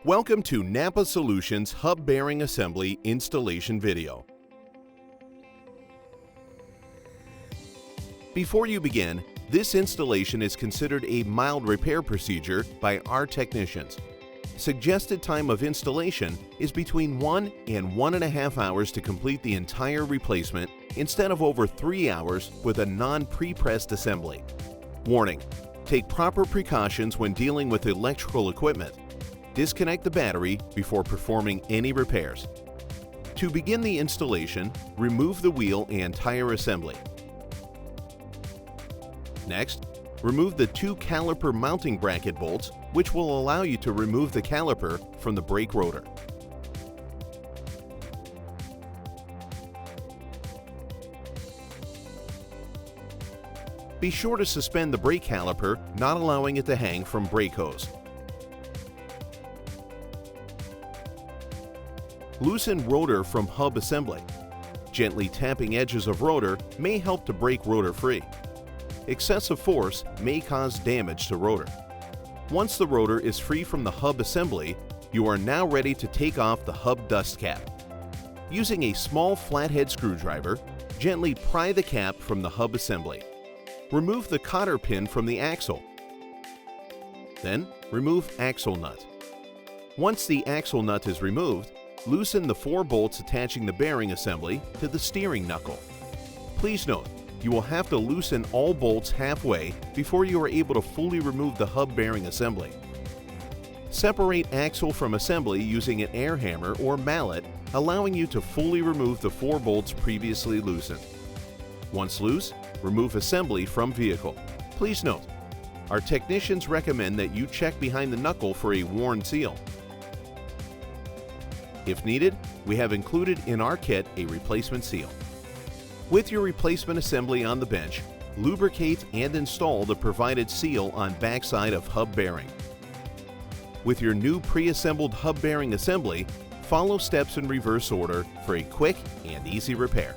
Welcome to Napa Solutions Hub Bearing Assembly Installation Video. Before you begin, this installation is considered a mild repair procedure by our technicians. Suggested time of installation is between 1 and 1.5 hours to complete the entire replacement instead of over 3 hours with a non-pre-pressed assembly. Warning: take proper precautions when dealing with electrical equipment. Disconnect the battery before performing any repairs. To begin the installation, remove the wheel and tire assembly. Next, remove the 2 caliper mounting bracket bolts, which will allow you to remove the caliper from the brake rotor. Be sure to suspend the brake caliper, not allowing it to hang from brake hose. Loosen rotor from hub assembly. Gently tapping edges of rotor may help to break rotor free. Excessive force may cause damage to rotor. Once the rotor is free from the hub assembly, you are now ready to take off the hub dust cap. Using a small flathead screwdriver, gently pry the cap from the hub assembly. Remove the cotter pin from the axle. Then, remove axle nut. Once the axle nut is removed, loosen the 4 bolts attaching the bearing assembly to the steering knuckle. Please note, you will have to loosen all bolts halfway before you are able to fully remove the hub bearing assembly. Separate axle from assembly using an air hammer or mallet, allowing you to fully remove the 4 bolts previously loosened. Once loose, remove assembly from vehicle. Please note, our technicians recommend that you check behind the knuckle for a worn seal. If needed, we have included in our kit a replacement seal. With your replacement assembly on the bench, lubricate and install the provided seal on backside of hub bearing. With your new pre-assembled hub bearing assembly, follow steps in reverse order for a quick and easy repair.